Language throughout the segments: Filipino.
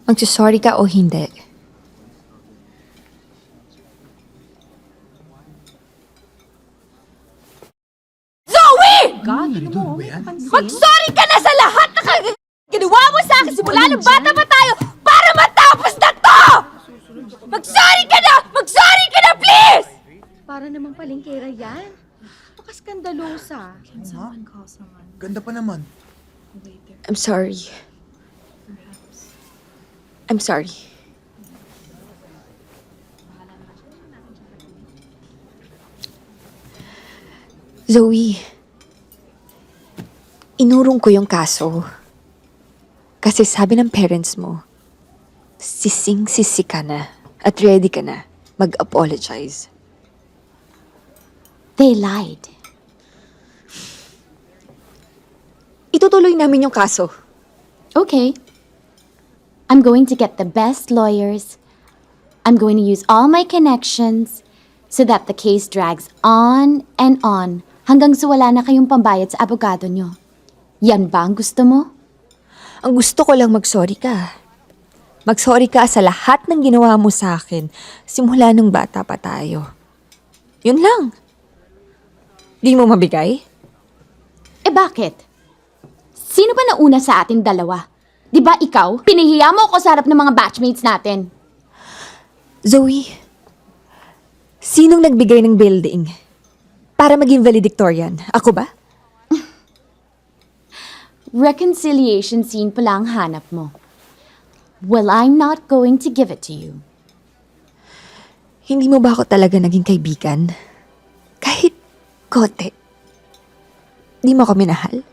Magsusorry ka o hindi. Zoe! Mag-sorry ka na sa lahat na ginawa mo sa akin simula ng bata pa tayo para matapos na to! Mag-sorry ka na! Mag-sorry ka na, please! Para naman palengkera yan. Napakaskandalosa. Ganda pa naman. I'm sorry. I'm sorry. Zoe, inurong ko yung kaso. Kasi sabi ng parents mo, sising-sisi ka na at ready ka na mag-apologize. They lied. Itutuloy namin yung kaso. Okay. I'm going to get the best lawyers. I'm going to use all my connections so that the case drags on and on hanggang sa wala na kayong pambayad sa abogado nyo. Yan ba ang gusto mo? Ang gusto ko lang mag-sorry ka. Mag-sorry ka sa lahat ng ginawa mo sa akin simula nung bata pa tayo. Yun lang. Di mo mabigay? Eh bakit? Sino ba nauna sa atin dalawa? Di ba ikaw? Pinahiya mo ako sa harap ng mga batchmates natin. Zoe, sinong nagbigay ng building para maging valedictorian? Ako ba? Reconciliation scene pala ang hanap mo. Well, I'm not going to give it to you. Hindi mo ba ako talaga naging kaibigan? Kahit konti. Di mo ako minahal?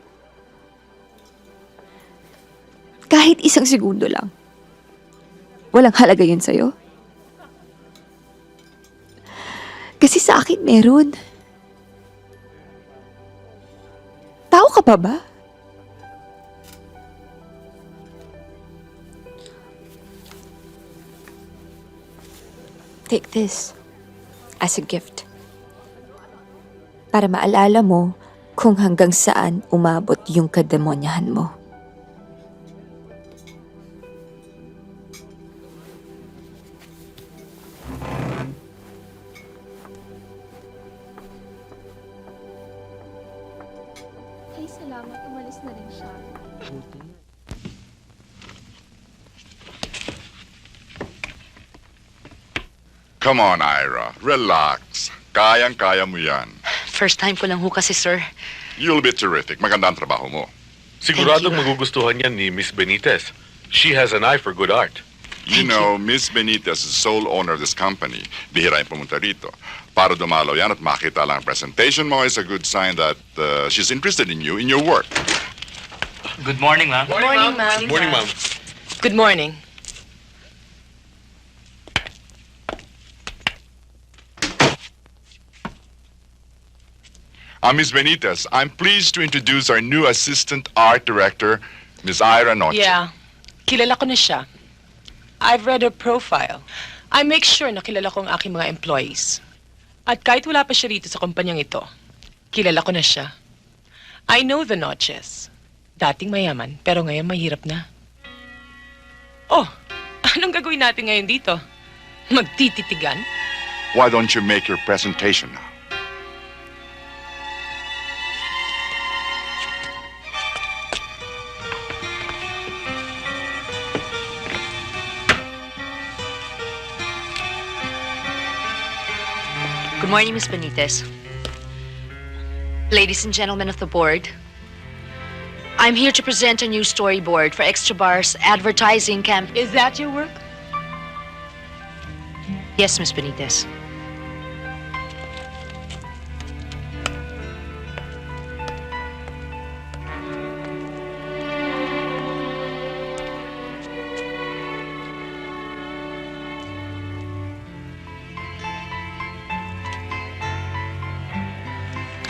Kahit isang segundo lang. Walang halaga yun sa'yo? Kasi sa akin meron. Tao ka pa ba? Take this as a gift. Para maalala mo kung hanggang saan umabot yung kademonyahan mo. Ay, salamat. Umalis na rin siya. Come on, Ira. Relax. Kayang-kaya mo yan. First time ko lang ho kasi, sir. You'll be terrific. Maganda ang trabaho mo. Siguradong magugustuhan yan ni Miss Benitez. She has an eye for good art. You know, Miss Benitez is the sole owner of this company. Bihira yung pumunta rito. Para dumalaw yan at makita lang ang presentation mo is a good sign that she's interested in you, in your work. Good morning, ma'am. Morning, ma'am. Morning, ma'am. Good morning. Miss Benitez, I'm pleased to introduce our new assistant art director, Miss Ira Noche. Yeah, kilala ko na siya. I've read her profile. I make sure na kilala ko ang aking mga employees. At kahit wala pa siya rito sa kumpanyang ito, kilala ko na siya. I know the Noches. Dating mayaman, pero ngayon mahirap na. Oh, anong gagawin natin ngayon dito? Magtititigan? Why don't you make your presentation now? Good morning, Miss Benitez. Ladies and gentlemen of the board, I'm here to present a new storyboard for Extra Bar's advertising camp. Is that your work? Yes, Miss Benitez.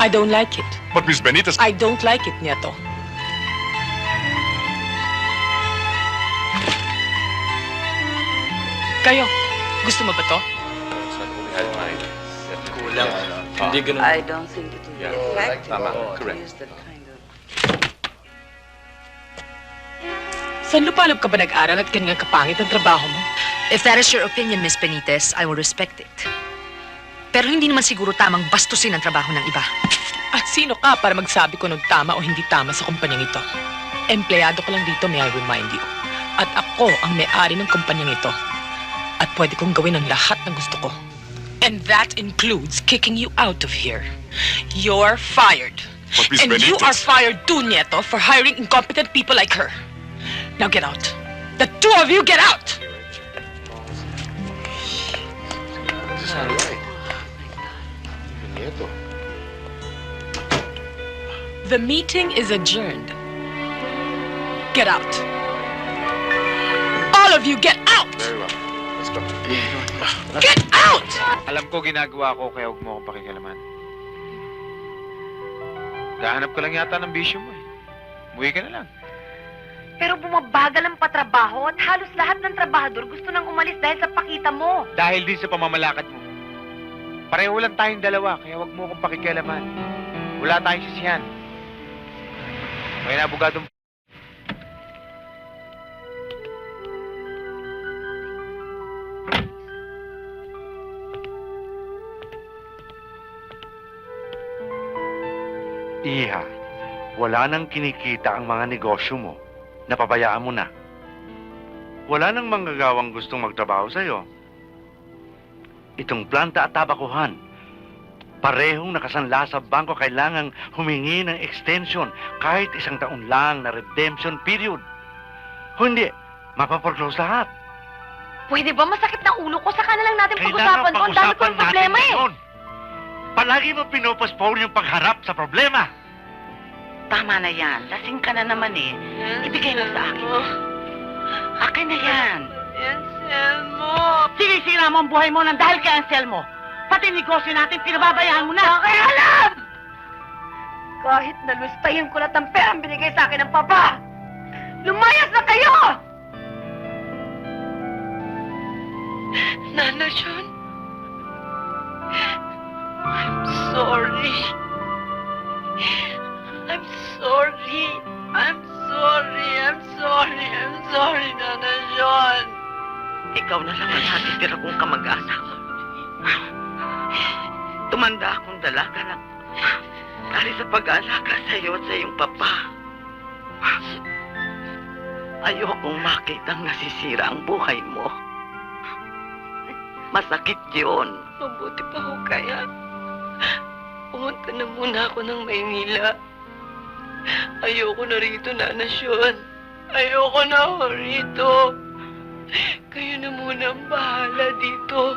I don't like it. But Miss Benitez... I don't like it, Nieto. Kayo, gusto mo ba to? Kulang. Hindi ganun. I don't think it will be effective. Tama, to correct. use that kind of... San lupalop ka ba nag-aral at ganyan kapangit ang trabaho mo? If that is your opinion, Miss Benitez, I will respect it. Pero hindi naman siguro tamang bastusin ang trabaho ng iba. At sino ka para magsabi ko ng tama o hindi tama sa kumpanyang ito? Empleyado ko lang dito, may I remind you. At ako ang may-ari ng kumpanyang ito. At pwede kong gawin ang lahat ng gusto ko. And that includes kicking you out of here. You're fired. But Miss And you Benitez- are fired too, Nieto, for hiring incompetent people like her. Now get out. The two of you get out! The meeting is adjourned. Get out. All of you get out! Get out! Alam ko ginagawa ko kaya huwag mo akong pakikialaman. Gahanap ka lang yata ng bisyo mo eh. Umuwi ka na lang. Pero bumabagal ang patrabaho at halos lahat ng trabahador gusto nang umalis dahil sa pakita mo. Dahil din sa pamamalakad mo. Pareho lang tayong dalawa kaya huwag mo akong pakikialaman. Wala tayong sisihan. May nabugadong... Iha, wala nang kinikita ang mga negosyo mo. Napabayaan mo na. Wala nang manggagawang gustong magtrabaho sa'yo. Itong planta at tabakuhan, parehong nakasanla sa bangko kailangang humingi ng extension kahit 1 taon lang na redemption period. Kung hindi, mapaporclose lahat. Pwede ba masakit na ulo ko? Saka na lang natin Kailangan pag-usapan to. Ang dami kong problema eh. ngayon. Palagi mo pinopostpone yung pagharap sa problema. Tama na yan. Lasing ka na naman eh. Ibigay mo sa akin. Akin na yan. Anselmo! Sinisira mo ang buhay mo nang dahil kay Anselmo. Pati negosyo natin, pinababayaan mo na. Kaya alam! Kahit nalustayin ko lahat ng perang binigay sa akin ng papa, lumayas na kayo! Nana John, I'm sorry. I'm sorry. I'm sorry. I'm sorry. I'm sorry, Nana John. Ikaw na lang ang natitira kong kamag-asa. Tumanda akong dalaga na dahil sa pag-aalaga sa iyo at sa iyong papa. Ayokong makitang nasisira ang buhay mo. Masakit yun. Mabuti pa ho kaya. Pumunta na muna ako ng Maynila. Ayoko na rito, Nana John. Ayoko na ho rito. Kayo na muna ang bahala dito.